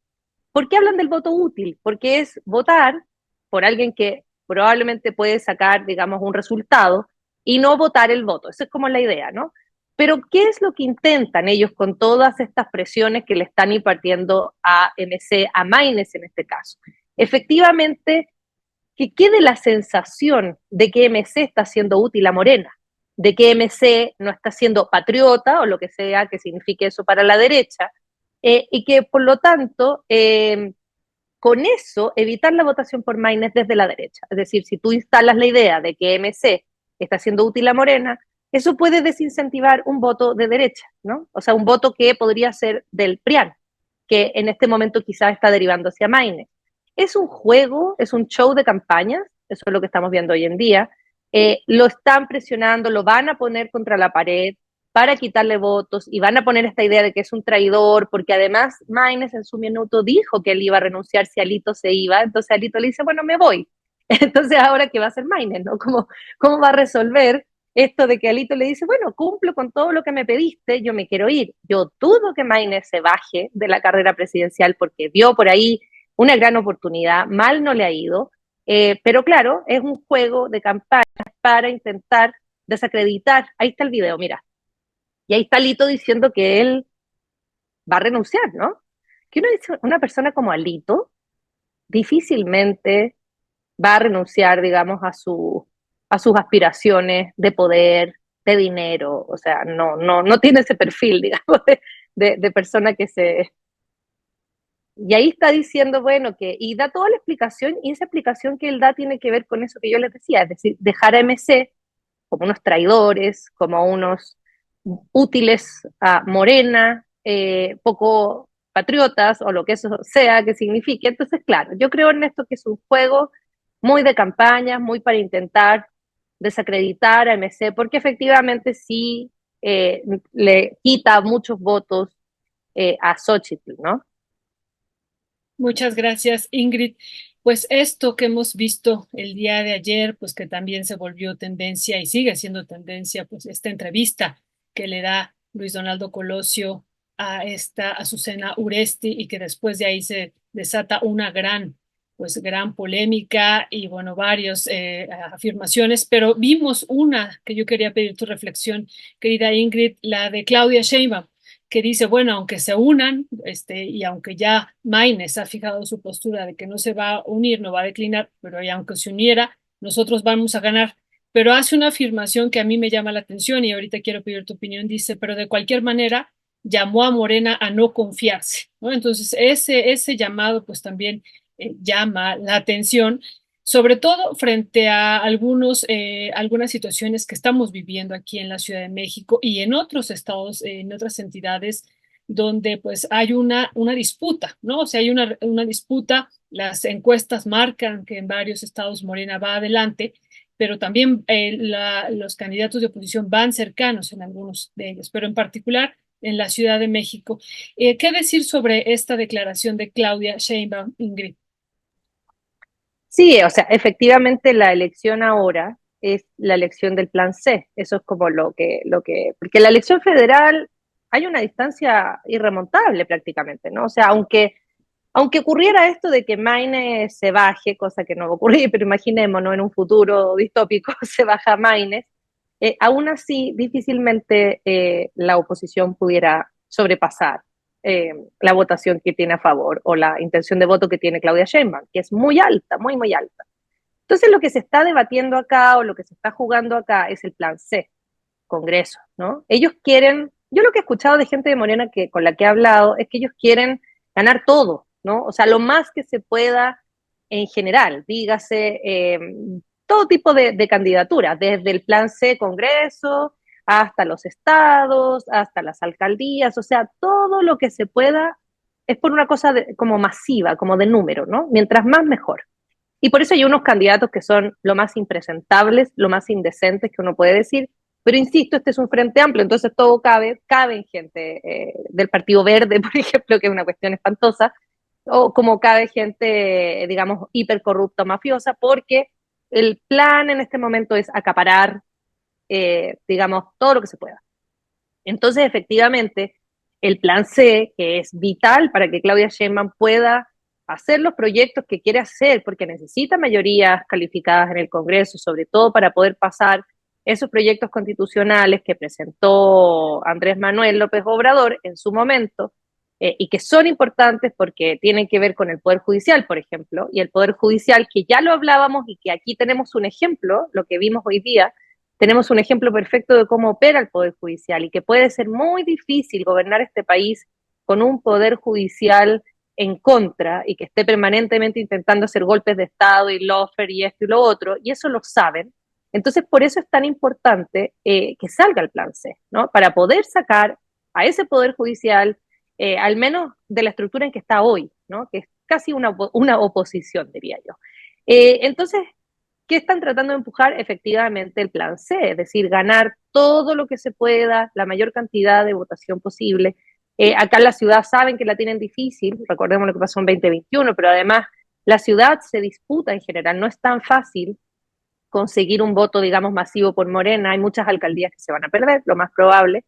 ¿Por qué hablan del voto útil? Porque es votar por alguien que probablemente puede sacar, digamos, un resultado y no votar el voto. Esa es como la idea, ¿no? Pero, ¿qué es lo que intentan ellos con todas estas presiones que le están impartiendo a MC, a Maínez en este caso? Efectivamente, que quede la sensación de que MC está siendo útil a Morena, de que MC no está siendo patriota o lo que sea que signifique eso para la derecha, y que por lo tanto, con eso, evitar la votación por Maínez desde la derecha. Es decir, si tú instalas la idea de que MC está siendo útil a Morena, eso puede desincentivar un voto de derecha, ¿no? O sea, un voto que podría ser del PRIAN, que en este momento quizás está derivando hacia Maínez. Es un juego, es un show de campañas, eso es lo que estamos viendo hoy en día, lo están presionando, lo van a poner contra la pared para quitarle votos y van a poner esta idea de que es un traidor, porque además Maines en su minuto dijo que él iba a renunciar si Alito se iba, entonces Alito le dice, bueno, me voy. Entonces ahora, ¿qué va a hacer Maines? ¿No? ¿Cómo va a resolver esto de que Alito le dice, bueno, cumplo con todo lo que me pediste, yo me quiero ir? Yo dudo que Maines se baje de la carrera presidencial porque vio por ahí una gran oportunidad, mal no le ha ido, pero claro, es un juego de campaña para intentar desacreditar. Ahí está el video, mira. Y ahí está Alito diciendo que él va a renunciar, ¿no? Que uno dice, una persona como Alito difícilmente va a renunciar, digamos, a sus aspiraciones de poder, de dinero, o sea, no tiene ese perfil, digamos, de persona que se... Y ahí está diciendo, bueno, y da toda la explicación, y esa explicación que él da tiene que ver con eso que yo les decía, es decir, dejar a MC como unos traidores, como unos útiles a Morena, poco patriotas o lo que eso sea que signifique. Entonces, claro, yo creo en esto que es un juego muy de campaña, muy para intentar desacreditar a MC, porque efectivamente sí le quita muchos votos a Xochitl, ¿no? Muchas gracias, Ingrid. Pues esto que hemos visto el día de ayer, pues que también se volvió tendencia y sigue siendo tendencia, pues esta entrevista que le da Luis Donaldo Colosio a esta Azucena Uresti y que después de ahí se desata una gran polémica y bueno, varias afirmaciones, pero vimos una que yo quería pedir tu reflexión, querida Ingrid, la de Claudia Sheinbaum, que dice, bueno, aunque se unan, y aunque ya Maines ha fijado su postura de que no se va a unir, no va a declinar, pero y aunque se uniera, nosotros vamos a ganar. Pero hace una afirmación que a mí me llama la atención y ahorita quiero pedir tu opinión, dice, pero de cualquier manera llamó a Morena a no confiarse, ¿no? Entonces, ese llamado pues también llama la atención, sobre todo frente a algunas situaciones que estamos viviendo aquí en la Ciudad de México y en otros estados, en otras entidades, donde pues hay una disputa, ¿no? O sea, hay una disputa, las encuestas marcan que en varios estados Morena va adelante, pero también los candidatos de oposición van cercanos en algunos de ellos, pero en particular en la Ciudad de México. ¿Qué decir sobre esta declaración de Claudia Sheinbaum, Ingrid? Sí, o sea, efectivamente la elección ahora es la elección del plan C. Eso es como porque la elección federal hay una distancia irremontable prácticamente, ¿no? O sea, aunque ocurriera esto de que Maines se baje, cosa que no va a ocurrir, pero imaginémonos en un futuro distópico se baja Maines, aún así difícilmente la oposición pudiera sobrepasar la votación que tiene a favor o la intención de voto que tiene Claudia Sheinbaum, que es muy alta, muy, muy alta. Entonces lo que se está debatiendo acá o lo que se está jugando acá es el plan C, Congreso, ¿no? Ellos quieren, yo lo que he escuchado de gente de Morena con la que he hablado es que ellos quieren ganar todo, ¿no? O sea, lo más que se pueda en general, dígase, todo tipo de candidaturas, desde el plan C, Congreso, hasta los estados, hasta las alcaldías, o sea, todo lo que se pueda es por una cosa como masiva, como de número, ¿no? Mientras más, mejor. Y por eso hay unos candidatos que son lo más impresentables, lo más indecentes que uno puede decir, pero insisto, este es un frente amplio, entonces todo cabe en gente del Partido Verde, por ejemplo, que es una cuestión espantosa, o como cabe gente, digamos, hipercorrupta o mafiosa, porque el plan en este momento es acaparar, digamos, todo lo que se pueda. Entonces, efectivamente, el plan C, que es vital para que Claudia Sheinbaum pueda hacer los proyectos que quiere hacer, porque necesita mayorías calificadas en el Congreso, sobre todo para poder pasar esos proyectos constitucionales que presentó Andrés Manuel López Obrador en su momento, y que son importantes porque tienen que ver con el Poder Judicial, por ejemplo, y el Poder Judicial, que ya lo hablábamos y que aquí tenemos un ejemplo, lo que vimos hoy día, tenemos un ejemplo perfecto de cómo opera el Poder Judicial y que puede ser muy difícil gobernar este país con un Poder Judicial en contra y que esté permanentemente intentando hacer golpes de Estado y lawfare y esto y lo otro, y eso lo saben. Entonces, por eso es tan importante que salga el plan C, ¿no? Para poder sacar a ese Poder Judicial, al menos de la estructura en que está hoy, ¿no? Que es casi una oposición, diría yo. Entonces, que están tratando de empujar efectivamente el plan C, es decir, ganar todo lo que se pueda, la mayor cantidad de votación posible. Acá en la ciudad saben que la tienen difícil, recordemos lo que pasó en 2021, pero además la ciudad se disputa en general, no es tan fácil conseguir un voto, digamos, masivo por Morena. Hay muchas alcaldías que se van a perder, lo más probable,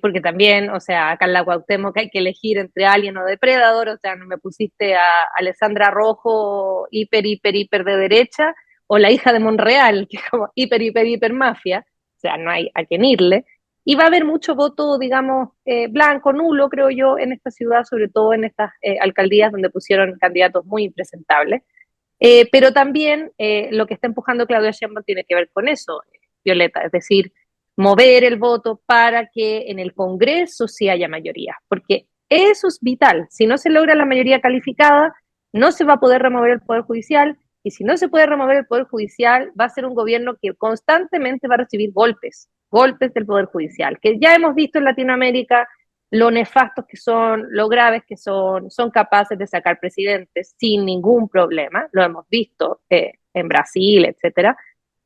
porque también, o sea, acá en la Cuauhtémoc hay que elegir entre Alien o Depredador, o sea, no me pusiste a Alessandra Rojo hiper de derecha, o la hija de Monreal, que es como hiper mafia, o sea, no hay a quién irle, y va a haber mucho voto, digamos, blanco, nulo, creo yo, en esta ciudad, sobre todo en estas alcaldías donde pusieron candidatos muy impresentables. Pero también lo que está empujando Claudia Sheinbaum tiene que ver con eso, Violeta, es decir, mover el voto para que en el Congreso sí haya mayoría, porque eso es vital. Si no se logra la mayoría calificada, no se va a poder remover el Poder Judicial, y si no se puede remover el Poder Judicial, va a ser un gobierno que constantemente va a recibir golpes del Poder Judicial, que ya hemos visto en Latinoamérica lo nefastos que son, lo graves que son capaces de sacar presidentes sin ningún problema, lo hemos visto en Brasil, etcétera.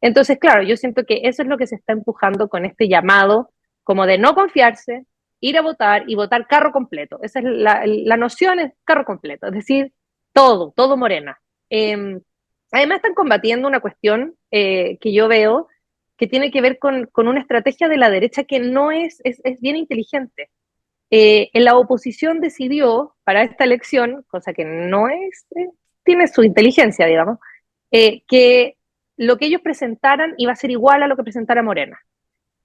Entonces, claro, yo siento que eso es lo que se está empujando con este llamado, como de no confiarse, ir a votar y votar carro completo. Esa es la noción, es carro completo, es decir, todo Morena. Además están combatiendo una cuestión que yo veo que tiene que ver con una estrategia de la derecha que no es bien inteligente. En la oposición decidió para esta elección, cosa que no es, tiene su inteligencia, digamos, que lo que ellos presentaran iba a ser igual a lo que presentara Morena.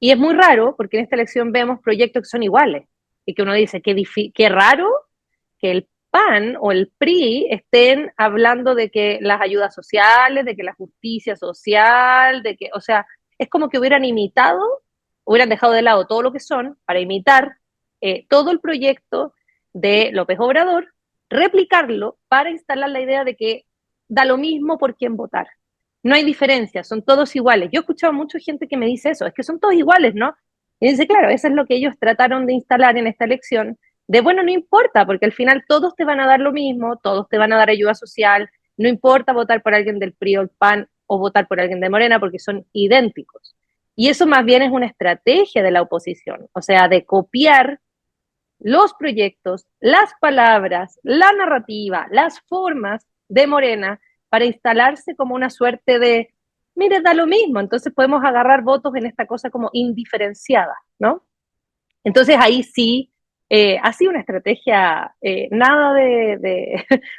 Y es muy raro, porque en esta elección vemos proyectos que son iguales, y que uno dice, qué raro que el PAN o el PRI estén hablando de que las ayudas sociales, de que la justicia social, de que, o sea, es como que hubieran dejado de lado todo lo que son para imitar todo el proyecto de López Obrador, replicarlo para instalar la idea de que da lo mismo por quién votar. No hay diferencia, son todos iguales. Yo he escuchado a mucha gente que me dice eso, es que son todos iguales, ¿no? Y dice, claro, eso es lo que ellos trataron de instalar en esta elección, de bueno, no importa, porque al final todos te van a dar lo mismo, todos te van a dar ayuda social, no importa votar por alguien del PRI o el PAN o votar por alguien de Morena, porque son idénticos. Y eso más bien es una estrategia de la oposición, o sea, de copiar los proyectos, las palabras, la narrativa, las formas de Morena para instalarse como una suerte de, mire, da lo mismo, entonces podemos agarrar votos en esta cosa como indiferenciada, ¿no? Entonces ahí sí ha sido una estrategia nada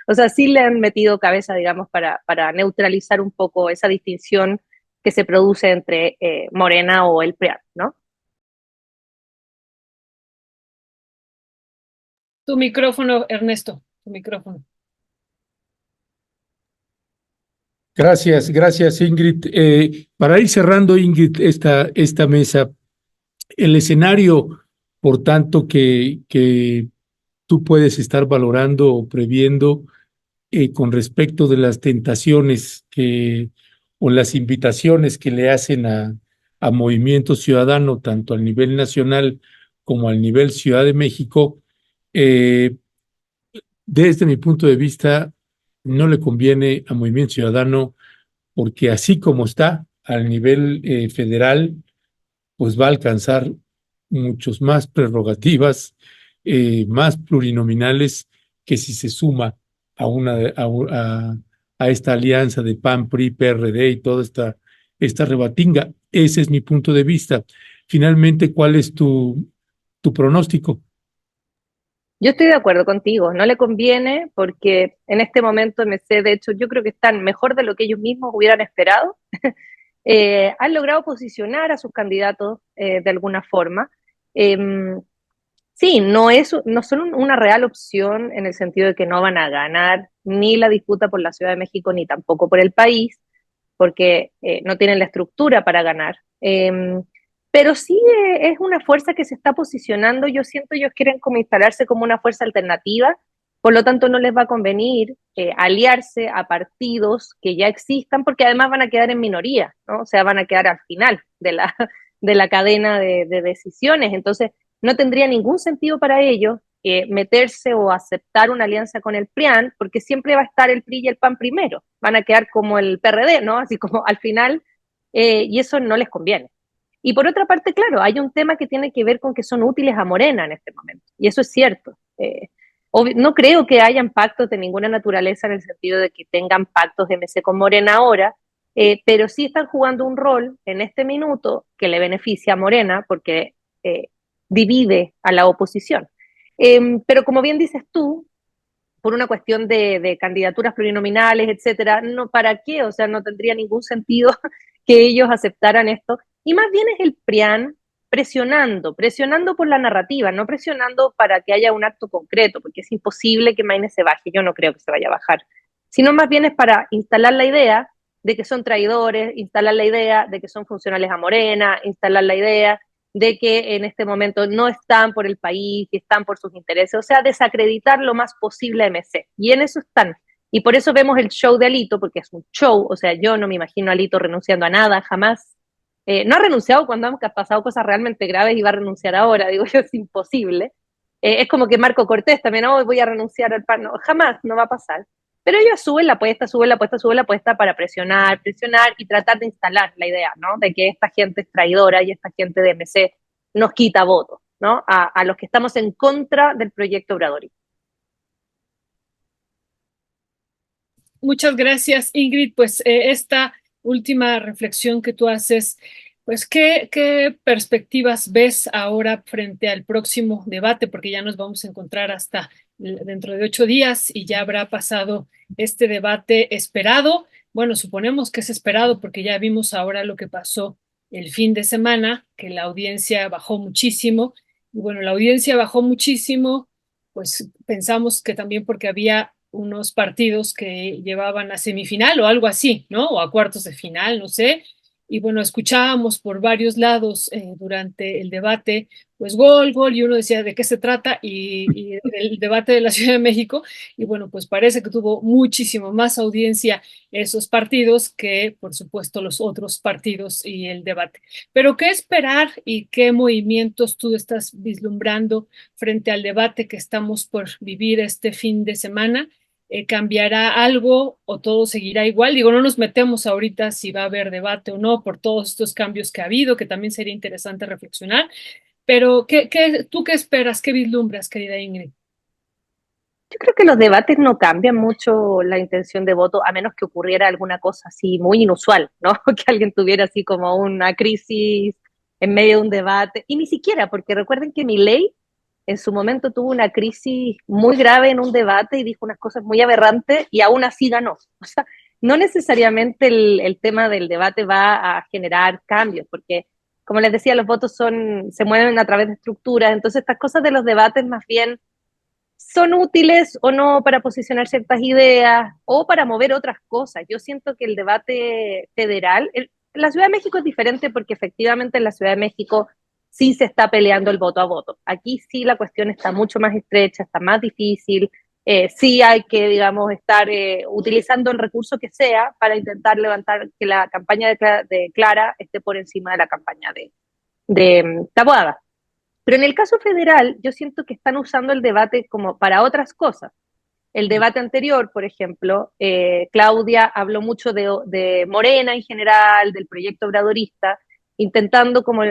o sea, sí le han metido cabeza, digamos, para neutralizar un poco esa distinción que se produce entre Morena o el PRIAN, ¿no? Tu micrófono, Ernesto, tu micrófono. Gracias, Ingrid. Para ir cerrando, Ingrid, esta mesa, el escenario, por tanto, que tú puedes estar valorando o previendo con respecto de las tentaciones o las invitaciones que le hacen a Movimiento Ciudadano, tanto al nivel nacional como al nivel Ciudad de México, eh, desde mi punto de vista, no le conviene a Movimiento Ciudadano porque así como está al nivel federal, pues va a alcanzar muchos más prerrogativas, más plurinominales que si se suma a esta alianza de PAN, PRI, PRD y toda esta rebatinga. Ese es mi punto de vista. Finalmente, ¿cuál es tu pronóstico? Yo estoy de acuerdo contigo, no le conviene porque en este momento MC, de hecho, yo creo que están mejor de lo que ellos mismos hubieran esperado. Han logrado posicionar a sus candidatos de alguna forma. Sí, no son una real opción en el sentido de que no van a ganar ni la disputa por la Ciudad de México ni tampoco por el país, porque no tienen la estructura para ganar. Pero sí es una fuerza que se está posicionando. Yo siento ellos quieren como instalarse como una fuerza alternativa, por lo tanto no les va a convenir aliarse a partidos que ya existan, porque además van a quedar en minoría, ¿no? O sea, van a quedar al final de la cadena de decisiones. Entonces, no tendría ningún sentido para ellos meterse o aceptar una alianza con el PRIAN, porque siempre va a estar el PRI y el PAN primero, van a quedar como el PRD, ¿no? Así como al final, y eso no les conviene. Y por otra parte, claro, hay un tema que tiene que ver con que son útiles a Morena en este momento, y eso es cierto. No creo que hayan pactos de ninguna naturaleza en el sentido de que tengan pactos de MC con Morena ahora, pero sí están jugando un rol en este minuto que le beneficia a Morena porque divide a la oposición. Pero como bien dices tú, por una cuestión de candidaturas plurinominales, etcétera, no, ¿para qué? O sea, no tendría ningún sentido que ellos aceptaran esto. Y más bien es el PRIAN presionando por la narrativa, no presionando para que haya un acto concreto, porque es imposible que Maine se baje, yo no creo que se vaya a bajar, sino más bien es para instalar la idea de que son traidores, instalar la idea de que son funcionales a Morena, instalar la idea de que en este momento no están por el país, que están por sus intereses, o sea, desacreditar lo más posible a MC. Y en eso están. Y por eso vemos el show de Alito, porque es un show, o sea, yo no me imagino a Alito renunciando a nada, jamás. No ha renunciado cuando han pasado cosas realmente graves y va a renunciar ahora, digo yo, es imposible. Es como que Marco Cortés también, hoy voy a renunciar al PAN, no, jamás, no va a pasar. Pero ellos suben la apuesta, suben la apuesta, suben la apuesta para presionar y tratar de instalar la idea, ¿no? De que esta gente es traidora y esta gente de MC nos quita votos, ¿no? A los que estamos en contra del proyecto Obrador. Muchas gracias, Ingrid. Pues esta última reflexión que tú haces, pues ¿qué perspectivas ves ahora frente al próximo debate? Porque ya nos vamos a encontrar hasta dentro de 8 días y ya habrá pasado este debate esperado. Bueno, suponemos que es esperado porque ya vimos ahora lo que pasó el fin de semana, que la audiencia bajó muchísimo. Y bueno, la audiencia bajó muchísimo, pues pensamos que también porque había unos partidos que llevaban a semifinal o algo así, ¿no? O a cuartos de final, no sé. Y bueno, escuchábamos por varios lados durante el debate, pues gol, y uno decía de qué se trata, y el debate de la Ciudad de México, y bueno, pues parece que tuvo muchísimo más audiencia esos partidos que, por supuesto, los otros partidos y el debate. Pero, ¿qué esperar y qué movimientos tú estás vislumbrando frente al debate que estamos por vivir este fin de semana? ¿Cambiará algo o todo seguirá igual? Digo, no nos metemos ahorita si va a haber debate o no por todos estos cambios que ha habido, que también sería interesante reflexionar, pero ¿tú qué esperas, qué vislumbras, querida Ingrid? Yo creo que los debates no cambian mucho la intención de voto, a menos que ocurriera alguna cosa así muy inusual, ¿no? Que alguien tuviera así como una crisis en medio de un debate, y ni siquiera, porque recuerden que Milei en su momento tuvo una crisis muy grave en un debate y dijo unas cosas muy aberrantes y aún así ganó. O sea, no necesariamente el tema del debate va a generar cambios, porque como les decía, los votos se mueven a través de estructuras, entonces estas cosas de los debates más bien son útiles o no para posicionar ciertas ideas o para mover otras cosas. Yo siento que el debate federal, la Ciudad de México es diferente porque efectivamente en la Ciudad de México sí se está peleando el voto a voto. Aquí sí la cuestión está mucho más estrecha, está más difícil, sí hay que, digamos, estar utilizando el recurso que sea para intentar levantar que la campaña de Clara esté por encima de la campaña de Taboada. Pero en el caso federal, yo siento que están usando el debate como para otras cosas. El debate anterior, por ejemplo, Claudia habló mucho de Morena en general, del proyecto obradorista, intentando como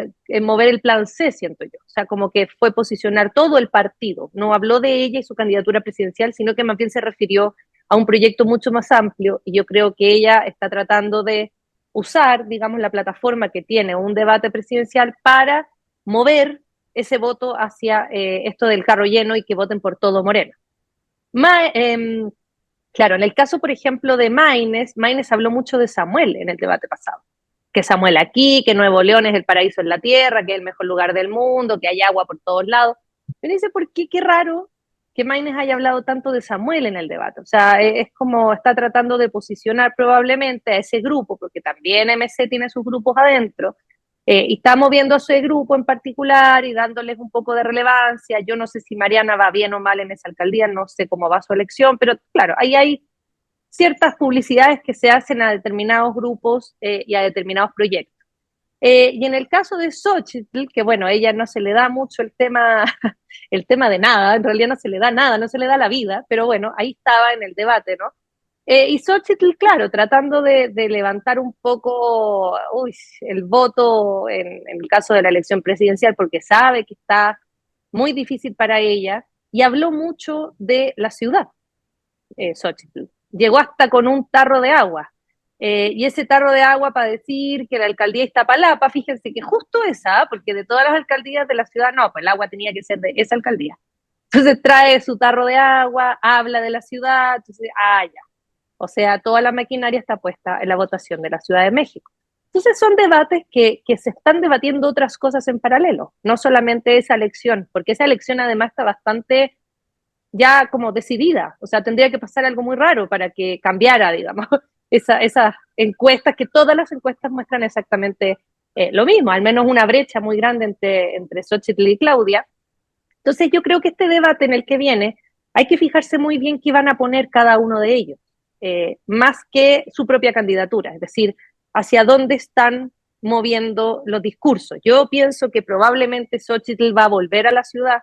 mover el plan C, siento yo. O sea, como que fue posicionar todo el partido. No habló de ella y su candidatura presidencial, sino que más bien se refirió a un proyecto mucho más amplio. Y yo creo que ella está tratando de usar, digamos, la plataforma que tiene un debate presidencial para mover ese voto hacia esto del carro lleno y que voten por todo Morena. Claro, en el caso, por ejemplo, de Maynes habló mucho de Samuel en el debate pasado. Que Samuel aquí, que Nuevo León es el paraíso en la tierra, que es el mejor lugar del mundo, que hay agua por todos lados. Pero dice, ¿por qué? Qué raro que Maynes haya hablado tanto de Samuel en el debate. O sea, es como está tratando de posicionar probablemente a ese grupo, porque también MC tiene sus grupos adentro, y está moviendo a ese grupo en particular y dándoles un poco de relevancia. Yo no sé si Mariana va bien o mal en esa alcaldía, no sé cómo va su elección, pero claro, ahí hay ciertas publicidades que se hacen a determinados grupos y a determinados proyectos. Y en el caso de Xóchitl, que bueno, a ella no se le da mucho el tema de nada, en realidad no se le da nada, no se le da la vida, pero bueno, ahí estaba en el debate, ¿no? Y Xóchitl, claro, tratando de levantar un poco el voto en el caso de la elección presidencial, porque sabe que está muy difícil para ella, y habló mucho de la ciudad, Xóchitl. Llegó hasta con un tarro de agua. Y ese tarro de agua para decir que la alcaldía Iztapalapa, fíjense que justo esa, porque de todas las alcaldías de la ciudad, no, pues el agua tenía que ser de esa alcaldía. Entonces trae su tarro de agua, habla de la ciudad, entonces, ya. O sea, toda la maquinaria está puesta en la votación de la Ciudad de México. Entonces son debates que se están debatiendo otras cosas en paralelo, no solamente esa elección, porque esa elección además está bastante ya como decidida, o sea, tendría que pasar algo muy raro para que cambiara, digamos, esas encuestas, que todas las encuestas muestran exactamente lo mismo, al menos una brecha muy grande entre Xóchitl y Claudia. Entonces yo creo que este debate en el que viene, hay que fijarse muy bien qué van a poner cada uno de ellos, más que su propia candidatura, es decir, hacia dónde están moviendo los discursos. Yo pienso que probablemente Xóchitl va a volver a la ciudad,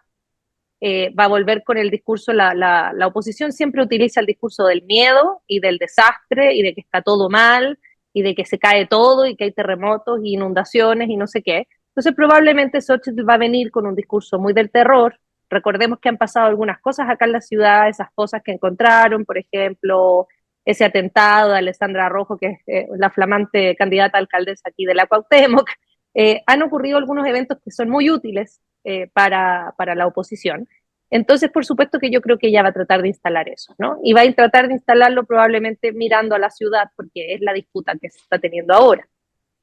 va a volver con el discurso, la oposición siempre utiliza el discurso del miedo y del desastre y de que está todo mal y de que se cae todo y que hay terremotos y inundaciones y no sé qué. Entonces probablemente Xóchitl va a venir con un discurso muy del terror. Recordemos que han pasado algunas cosas acá en la ciudad, esas cosas que encontraron, por ejemplo, ese atentado de Alessandra Rojo, que es la flamante candidata a alcaldesa aquí de la Cuauhtémoc. Han ocurrido algunos eventos que son muy útiles para la oposición. Entonces, por supuesto que yo creo que ella va a tratar de instalar eso, ¿no? Y va a tratar de instalarlo probablemente mirando a la ciudad, porque es la disputa que se está teniendo ahora.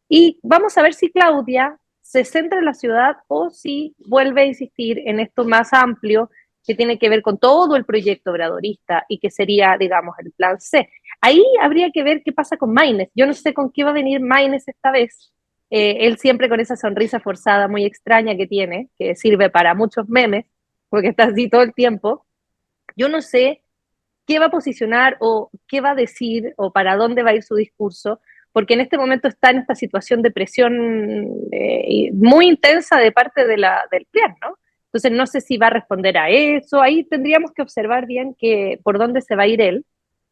Y vamos a ver si Claudia se centra en la ciudad o si vuelve a insistir en esto más amplio que tiene que ver con todo el proyecto obradorista y que sería, digamos, el plan C. Ahí habría que ver qué pasa con Maínez. Yo no sé con qué va a venir Maínez esta vez. Él siempre con esa sonrisa forzada muy extraña que tiene, que sirve para muchos memes, porque está así todo el tiempo. Yo no sé qué va a posicionar o qué va a decir o para dónde va a ir su discurso, porque en este momento está en esta situación de presión muy intensa de parte del PRIAN, ¿no? Entonces no sé si va a responder a eso, ahí tendríamos que observar bien por dónde se va a ir él.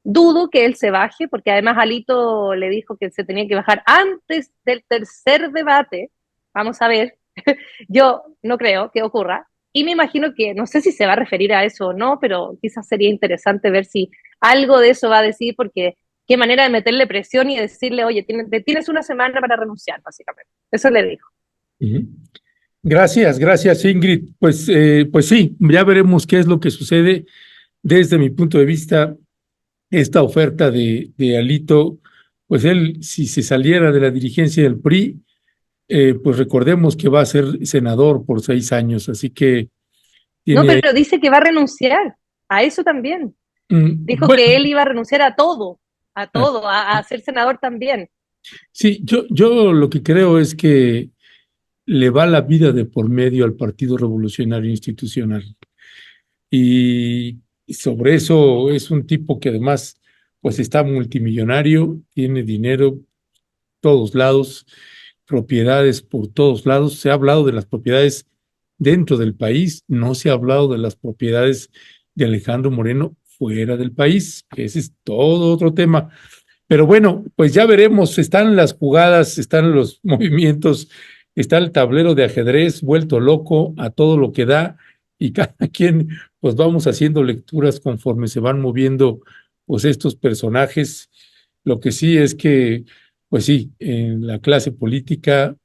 Dudo que él se baje, porque además Alito le dijo que se tenía que bajar antes del tercer debate. Vamos a ver, yo no creo que ocurra, y me imagino que, no sé si se va a referir a eso o no, pero quizás sería interesante ver si algo de eso va a decir, porque qué manera de meterle presión y decirle, oye, tienes una semana para renunciar, básicamente. Eso le dijo. Gracias, Ingrid. Pues sí, ya veremos qué es lo que sucede. Desde mi punto de vista, esta oferta de Alito, pues él, si se saliera de la dirigencia del PRI, pues recordemos que va a ser senador por 6 años, así que No, pero dice que va a renunciar a eso también. Dijo que él iba a renunciar a todo, a ser senador también. Sí, yo lo que creo es que le va la vida de por medio al Partido Revolucionario Institucional. Y sobre eso es un tipo que además pues está multimillonario, tiene dinero todos lados, propiedades por todos lados. Se ha hablado de las propiedades dentro del país, no se ha hablado de las propiedades de Alejandro Moreno fuera del país, que ese es todo otro tema. Pero bueno, pues ya veremos, están las jugadas, están los movimientos, está el tablero de ajedrez vuelto loco a todo lo que da, y cada quien pues vamos haciendo lecturas conforme se van moviendo pues estos personajes. Lo que sí es que pues sí, en la clase política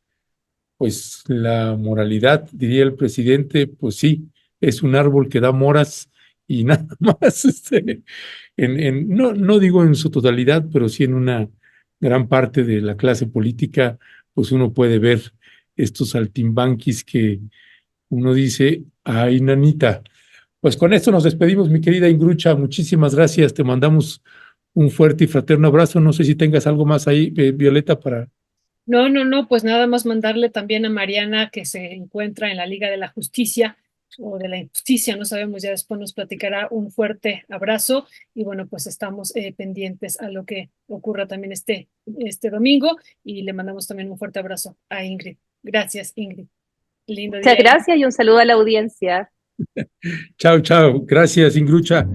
pues la moralidad, diría el presidente, pues sí, es un árbol que da moras y nada más. No digo en su totalidad, pero sí en una gran parte de la clase política, pues uno puede ver estos saltimbanquis que uno dice, ay, nanita. Pues con esto nos despedimos, mi querida Ingrucha, muchísimas gracias, te mandamos un fuerte y fraterno abrazo. No sé si tengas algo más ahí, Violeta, para... No, pues nada más mandarle también a Mariana, que se encuentra en la Liga de la Justicia, o de la injusticia, no sabemos, ya después nos platicará. Un fuerte abrazo y bueno, pues estamos pendientes a lo que ocurra también este domingo y le mandamos también un fuerte abrazo a Ingrid. Gracias, Ingrid. Lindo Muchas día. gracias y un saludo a la audiencia. Chao, chao. Gracias, Ingrucha.